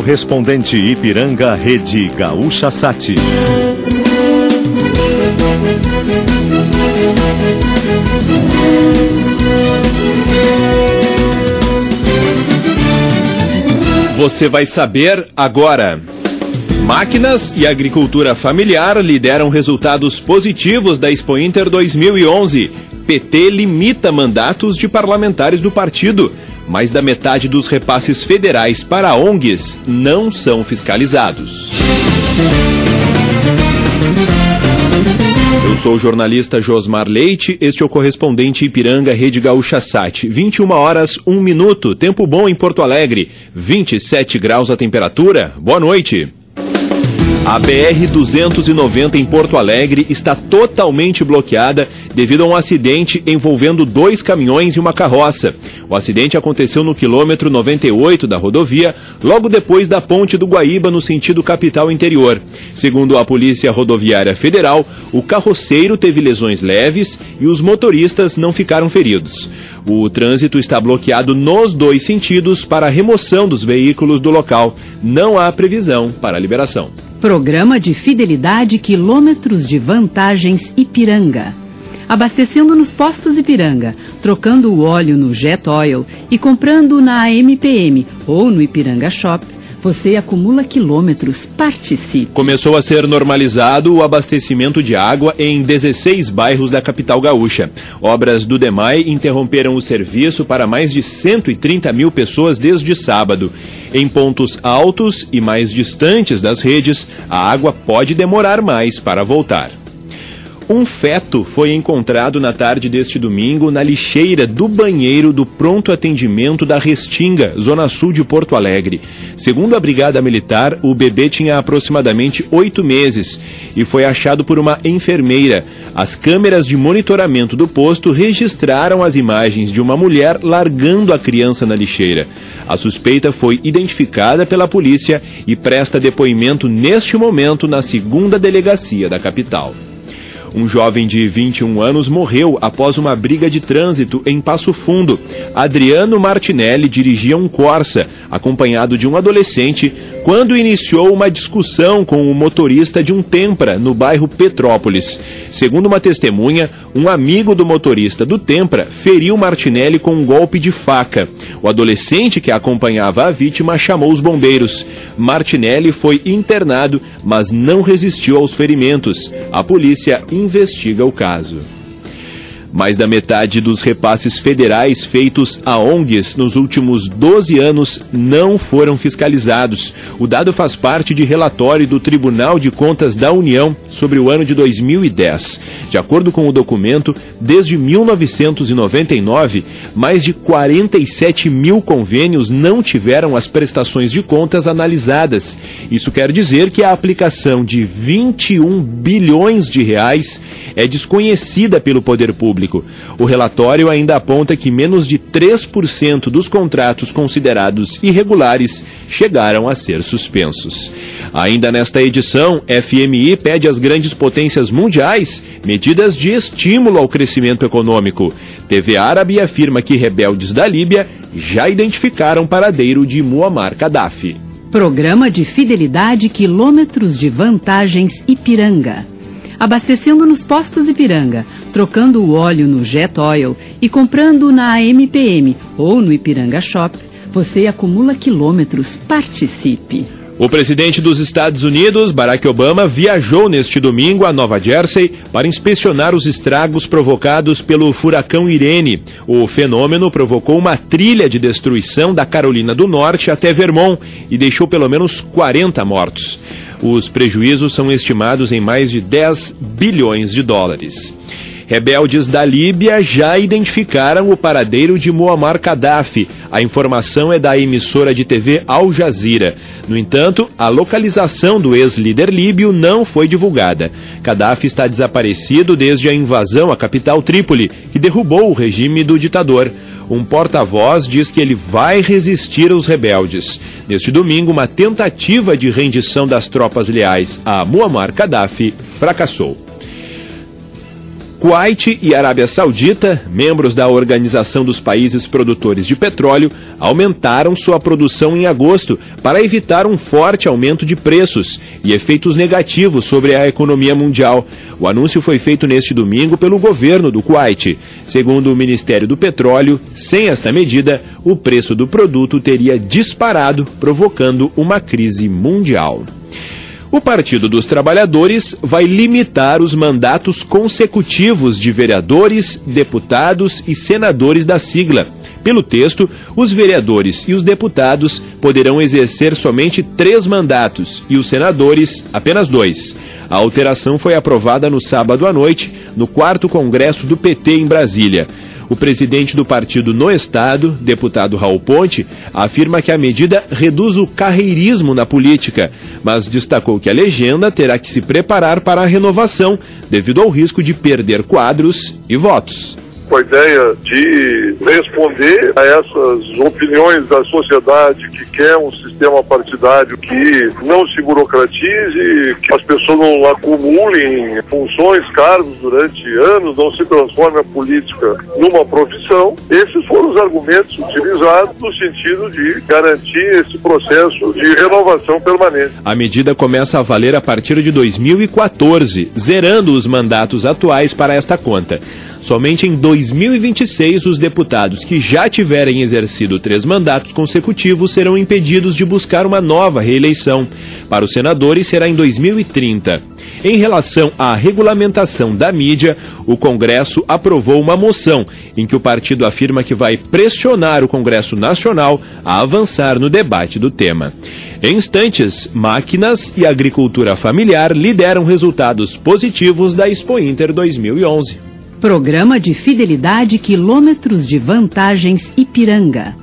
Correspondente Ipiranga, Rede Gaúcha Sat. Você vai saber agora. Máquinas e agricultura familiar lideram resultados positivos da Expo Inter 2011. PT limita mandatos de parlamentares do partido. Mais da metade dos repasses federais para ONGs não são fiscalizados. Eu sou o jornalista Josmar Leite, este é o Correspondente Ipiranga, Rede Gaúcha Sat. 21h01, tempo bom em Porto Alegre, 27 graus a temperatura. Boa noite. A BR-290 em Porto Alegre está totalmente bloqueada devido a um acidente envolvendo 2 caminhões e uma carroça. O acidente aconteceu no quilômetro 98 da rodovia, logo depois da Ponte do Guaíba, no sentido capital interior. Segundo a Polícia Rodoviária Federal, o carroceiro teve lesões leves e os motoristas não ficaram feridos. O trânsito está bloqueado nos 2 sentidos para a remoção dos veículos do local. Não há previsão para a liberação. Programa de Fidelidade Quilômetros de Vantagens Ipiranga. Abastecendo nos postos Ipiranga, trocando o óleo no Jet Oil e comprando na MPM ou no Ipiranga Shop, você acumula quilômetros. Participe. Começou a ser normalizado o abastecimento de água em 16 bairros da capital gaúcha. Obras do DEMAI interromperam o serviço para mais de 130 mil pessoas desde sábado. Em pontos altos e mais distantes das redes, a água pode demorar mais para voltar. Um feto foi encontrado na tarde deste domingo na lixeira do banheiro do pronto atendimento da Restinga, zona sul de Porto Alegre. Segundo a Brigada Militar, o bebê tinha aproximadamente 8 meses e foi achado por uma enfermeira. As câmeras de monitoramento do posto registraram as imagens de uma mulher largando a criança na lixeira. A suspeita foi identificada pela polícia e presta depoimento neste momento na 2ª delegacia da capital. Um jovem de 21 anos morreu após uma briga de trânsito em Passo Fundo. Adriano Martinelli dirigia um Corsa, acompanhado de um adolescente, quando iniciou uma discussão com o motorista de um Tempra, no bairro Petrópolis. Segundo uma testemunha, um amigo do motorista do Tempra feriu Martinelli com um golpe de faca. O adolescente que acompanhava a vítima chamou os bombeiros. Martinelli foi internado, mas não resistiu aos ferimentos. A polícia investiga o caso. Mais da metade dos repasses federais feitos a ONGs nos últimos 12 anos não foram fiscalizados. O dado faz parte de relatório do Tribunal de Contas da União sobre o ano de 2010. De acordo com o documento, desde 1999, mais de 47 mil convênios não tiveram as prestações de contas analisadas. Isso quer dizer que a aplicação de 21 bilhões de reais é desconhecida pelo poder público. O relatório ainda aponta que menos de 3% dos contratos considerados irregulares chegaram a ser suspensos. Ainda nesta edição, FMI pede às grandes potências mundiais medidas de estímulo ao crescimento econômico. TV Árabe afirma que rebeldes da Líbia já identificaram paradeiro de Muammar Gaddafi. Programa de Fidelidade Quilômetros de Vantagens Ipiranga. Abastecendo nos postos Ipiranga, trocando o óleo no Jet Oil e comprando na MPM ou no Ipiranga Shop, você acumula quilômetros. Participe. O presidente dos Estados Unidos, Barack Obama, viajou neste domingo a Nova Jersey para inspecionar os estragos provocados pelo furacão Irene. O fenômeno provocou uma trilha de destruição da Carolina do Norte até Vermont e deixou pelo menos 40 mortos. Os prejuízos são estimados em mais de 10 bilhões de dólares. Rebeldes da Líbia já identificaram o paradeiro de Muammar Gaddafi. A informação é da emissora de TV Al Jazeera. No entanto, a localização do ex-líder líbio não foi divulgada. Gaddafi está desaparecido desde a invasão à capital Trípoli, que derrubou o regime do ditador. Um porta-voz diz que ele vai resistir aos rebeldes. Neste domingo, uma tentativa de rendição das tropas leais a Muammar Gaddafi fracassou. Kuwait e Arábia Saudita, membros da Organização dos Países Produtores de Petróleo, aumentaram sua produção em agosto para evitar um forte aumento de preços e efeitos negativos sobre a economia mundial. O anúncio foi feito neste domingo pelo governo do Kuwait. Segundo o Ministério do Petróleo, sem esta medida, o preço do produto teria disparado, provocando uma crise mundial. O Partido dos Trabalhadores vai limitar os mandatos consecutivos de vereadores, deputados e senadores da sigla. Pelo texto, os vereadores e os deputados poderão exercer somente 3 mandatos e os senadores apenas 2. A alteração foi aprovada no sábado à noite, no 4º Congresso do PT em Brasília. O presidente do partido no estado, deputado Raul Ponte, afirma que a medida reduz o carreirismo na política, mas destacou que a legenda terá que se preparar para a renovação, devido ao risco de perder quadros e votos. Com a ideia de responder a essas opiniões da sociedade que quer um sistema partidário que não se burocratize, que as pessoas não acumulem funções, cargos durante anos, não se transforme a política numa profissão. Esses foram os argumentos utilizados no sentido de garantir esse processo de renovação permanente. A medida começa a valer a partir de 2014, zerando os mandatos atuais para esta conta. Somente em 2026, os deputados que já tiverem exercido 3 mandatos consecutivos serão impedidos de buscar uma nova reeleição. Para os senadores, será em 2030. Em relação à regulamentação da mídia, o Congresso aprovou uma moção em que o partido afirma que vai pressionar o Congresso Nacional a avançar no debate do tema. Em instantes, máquinas e agricultura familiar lideram resultados positivos da Expo Inter 2011. Programa de Fidelidade Quilômetros de Vantagens Ipiranga.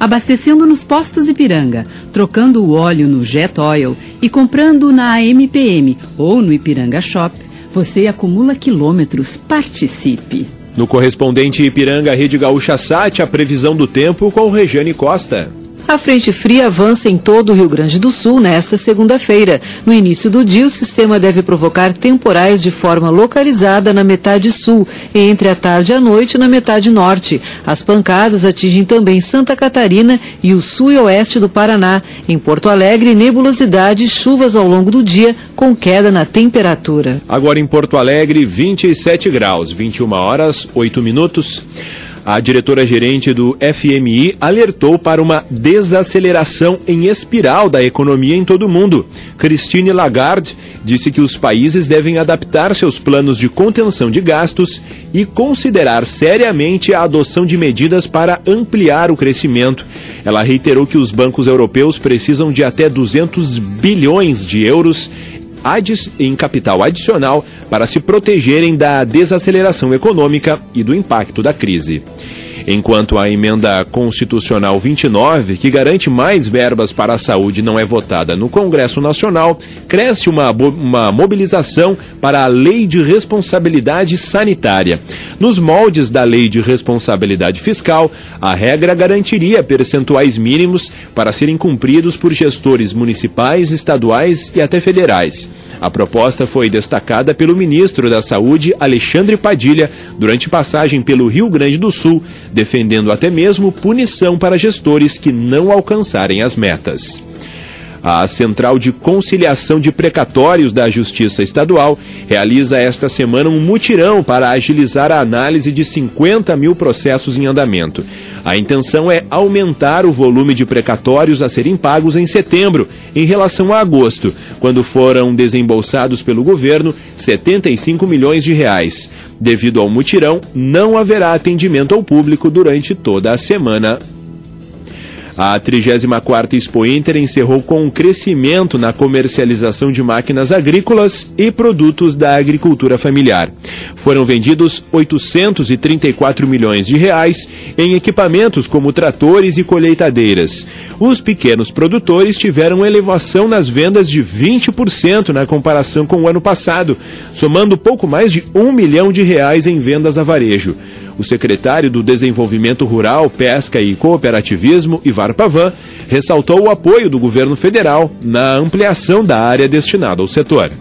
Abastecendo nos postos Ipiranga, trocando o óleo no Jet Oil e comprando na MPM ou no Ipiranga Shop, você acumula quilômetros. Participe! No correspondente Ipiranga Rede Gaúcha Sat, a previsão do tempo com Regiane Costa. A frente fria avança em todo o Rio Grande do Sul nesta segunda-feira. No início do dia, o sistema deve provocar temporais de forma localizada na metade sul e entre a tarde e a noite na metade norte. As pancadas atingem também Santa Catarina e o sul e oeste do Paraná. Em Porto Alegre, nebulosidade e chuvas ao longo do dia, com queda na temperatura. Agora em Porto Alegre, 27 graus, 21 horas, 8 minutos. A diretora-gerente do FMI alertou para uma desaceleração em espiral da economia em todo o mundo. Christine Lagarde disse que os países devem adaptar seus planos de contenção de gastos e considerar seriamente a adoção de medidas para ampliar o crescimento. Ela reiterou que os bancos europeus precisam de até 200 bilhões de euros em capital adicional para se protegerem da desaceleração econômica e do impacto da crise. Enquanto a emenda constitucional 29, que garante mais verbas para a saúde, não é votada no Congresso Nacional, cresce uma mobilização para a Lei de Responsabilidade Sanitária. Nos moldes da Lei de Responsabilidade Fiscal, a regra garantiria percentuais mínimos para serem cumpridos por gestores municipais, estaduais e até federais. A proposta foi destacada pelo ministro da Saúde, Alexandre Padilha, durante passagem pelo Rio Grande do Sul, defendendo até mesmo punição para gestores que não alcançarem as metas. A Central de Conciliação de Precatórios da Justiça Estadual realiza esta semana um mutirão para agilizar a análise de 50 mil processos em andamento. A intenção é aumentar o volume de precatórios a serem pagos em setembro, em relação a agosto, quando foram desembolsados pelo governo 75 milhões de reais. Devido ao mutirão, não haverá atendimento ao público durante toda a semana. A 34ª Expo Inter encerrou com um crescimento na comercialização de máquinas agrícolas e produtos da agricultura familiar. Foram vendidos 834 milhões de reais em equipamentos como tratores e colheitadeiras. Os pequenos produtores tiveram elevação nas vendas de 20% na comparação com o ano passado, somando pouco mais de R$1 milhão em vendas a varejo. O secretário do Desenvolvimento Rural, Pesca e Cooperativismo, Ivar Pavan, ressaltou o apoio do governo federal na ampliação da área destinada ao setor.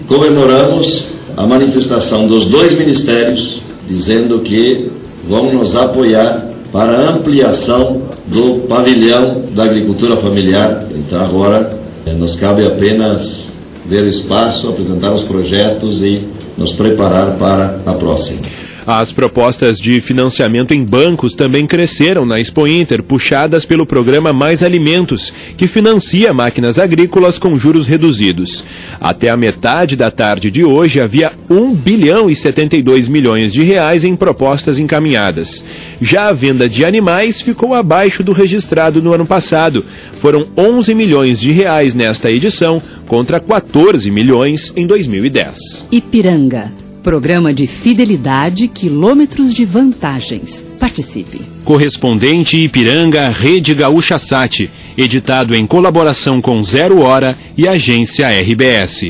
Comemoramos a manifestação dos dois ministérios, dizendo que vão nos apoiar para a ampliação do pavilhão da agricultura familiar. Então agora nos cabe apenas ver o espaço, apresentar os projetos e nos preparar para a próxima. As propostas de financiamento em bancos também cresceram na Expo Inter, puxadas pelo programa Mais Alimentos, que financia máquinas agrícolas com juros reduzidos. Até a metade da tarde de hoje havia 1 bilhão e 72 milhões de reais em propostas encaminhadas. Já a venda de animais ficou abaixo do registrado no ano passado. Foram 11 milhões de reais nesta edição, contra 14 milhões em 2010. Ipiranga. Programa de fidelidade, quilômetros de vantagens. Participe. Correspondente Ipiranga, Rede Gaúcha Sat. Editado em colaboração com 0 Hora e Agência RBS.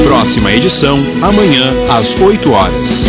Próxima edição, amanhã às 8 horas.